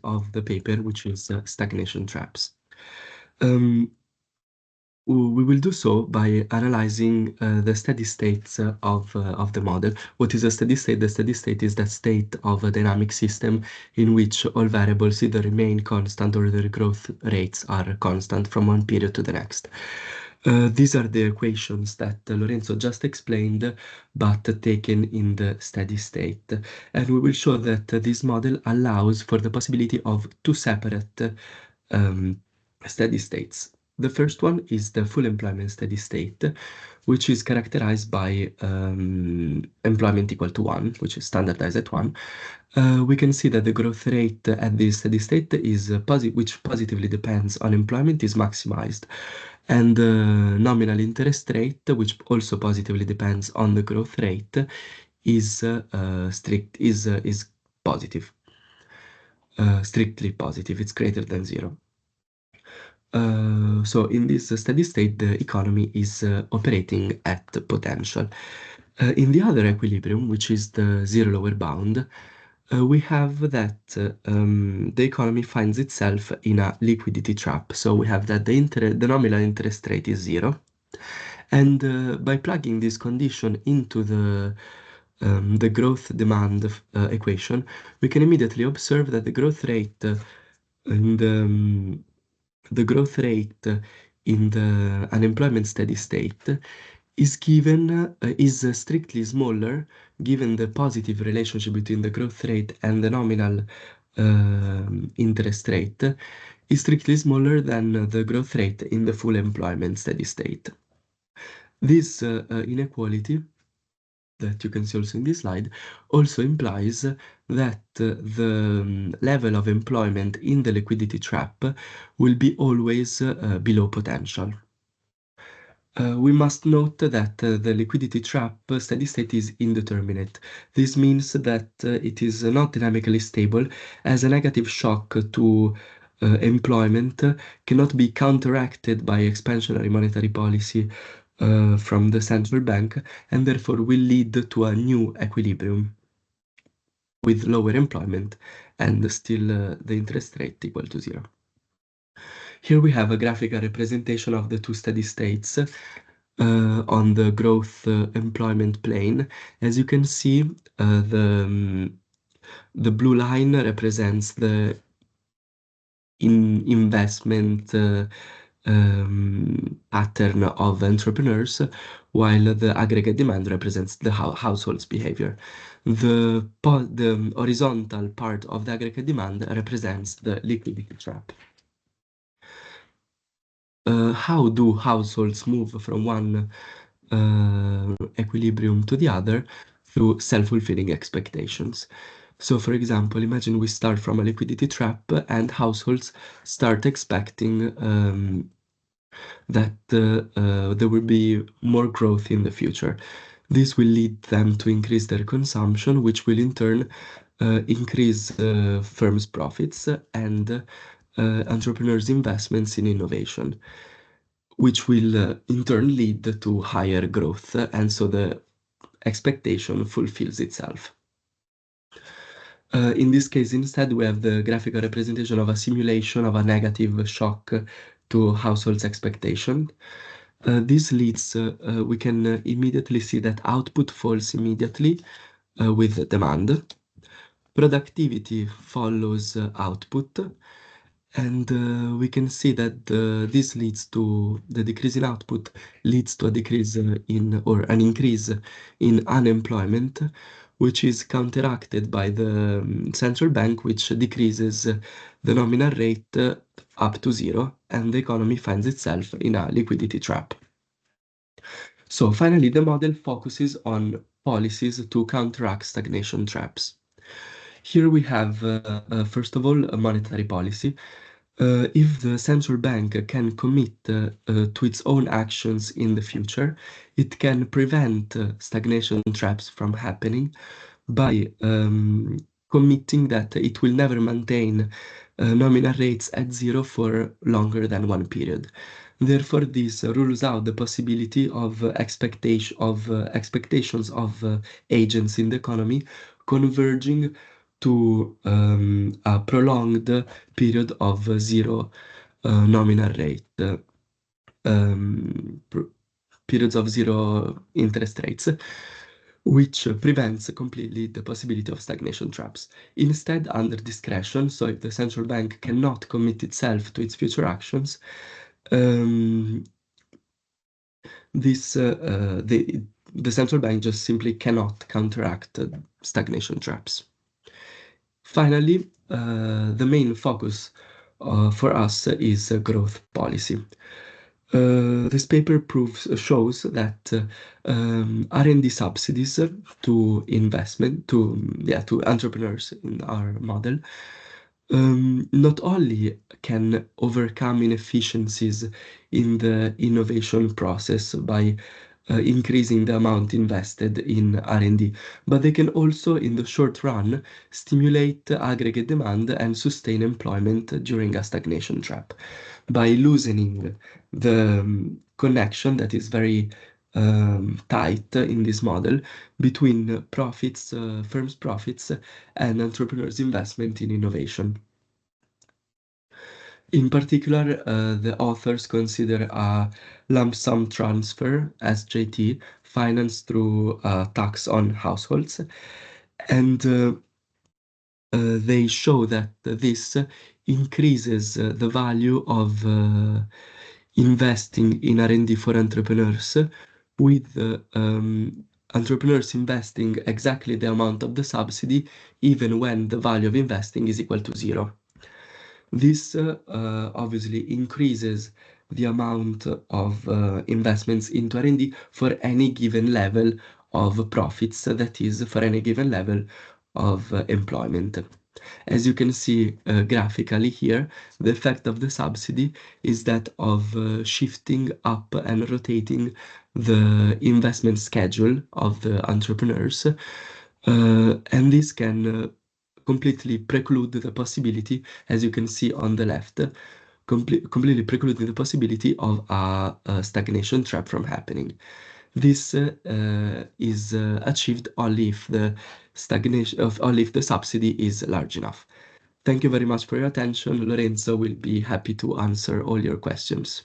of the paper, which is stagnation traps. We will do so by analyzing the steady states of the model. What is a steady state? The steady state is that state of a dynamic system in which all variables either remain constant or their growth rates are constant from one period to the next. These are the equations that Lorenzo just explained, but taken in the steady state. And we will show that this model allows for the possibility of two separate steady states. The first one is the full employment steady state, which is characterized by employment equal to 1, which is standardized at 1. We can see that the growth rate at this steady state is which positively depends on employment, is maximized, and the nominal interest rate, which also positively depends on the growth rate, is positive, strictly positive. It's greater than 0. So in this steady state, the economy is operating at potential. In the other equilibrium, which is the zero lower bound, we have that the economy finds itself in a liquidity trap. So we have that the nominal interest rate is 0. And by plugging this condition into the growth demand equation, we can immediately observe that the growth rate in the growth rate in the unemployment steady state is strictly smaller, given the positive relationship between the growth rate and the nominal interest rate, is strictly smaller than the growth rate in the full employment steady state. This inequality that you can see also in this slide also implies that the level of employment in the liquidity trap will be always below potential. We must note that the liquidity trap steady state is indeterminate. This means that it is not dynamically stable, as a negative shock to employment cannot be counteracted by expansionary monetary policy from the central bank, and therefore will lead to a new equilibrium with lower employment and still the interest rate equal to 0. Here we have a graphical representation of the two steady states on the growth employment plane. As you can see, the blue line represents the investment pattern of entrepreneurs, while the aggregate demand represents the household's behavior. The horizontal part of the aggregate demand represents the liquidity trap. How do households move from one equilibrium to the other? Through self-fulfilling expectations. So, for example, imagine we start from a liquidity trap and households start expecting that there will be more growth in the future. This will lead them to increase their consumption, which will in turn increase firms' profits and entrepreneurs' investments in innovation, which will in turn lead to higher growth, and so the expectation fulfills itself. In this case, instead, we have the graphical representation of a simulation of a negative shock to households' expectation. This leads, we can immediately see that output falls immediately with demand. Productivity follows output, and we can see that this leads to the decrease in output leads to a decrease or an increase in unemployment, which is counteracted by the central bank, which decreases the nominal rate up to 0, and the economy finds itself in a liquidity trap. So finally, the model focuses on policies to counteract stagnation traps. Here we have, first of all, a monetary policy. If the central bank can commit to its own actions in the future, it can prevent stagnation traps from happening by committing that it will never maintain nominal rates at 0 for longer than one period. Therefore, this rules out the possibility of expectations of agents in the economy converging to a prolonged period of zero nominal rate, um, pr- periods of zero interest rates, which prevents completely the possibility of stagnation traps. Instead, under discretion, so if the central bank cannot commit itself to its future actions, um, this the central bank just simply cannot counteract stagnation traps. Finally, the main focus for us is growth policy. This paper shows that R&D subsidies to investment to entrepreneurs in our model not only can overcome inefficiencies in the innovation process by increasing the amount invested in R&D, but they can also, in the short run, stimulate aggregate demand and sustain employment during a stagnation trap by loosening the connection that is very tight in this model between profits, firms' profits, and entrepreneurs' investment in innovation. In particular, the authors consider a lump sum transfer, SJT, financed through a tax on households, and they show that this increases the value of investing in R&D for entrepreneurs, with entrepreneurs investing exactly the amount of the subsidy, even when the value of investing is equal to zero. This obviously increases the amount of investments into R&D for any given level of profits, that is, for any given level of employment. As you can see graphically here, the effect of the subsidy is that of shifting up and rotating the investment schedule of the entrepreneurs, and this can completely preclude the possibility, as you can see on the left, completely precluding the possibility of a stagnation trap from happening. This is achieved only if only if the subsidy is large enough. Thank you very much for your attention. Lorenzo will be happy to answer all your questions.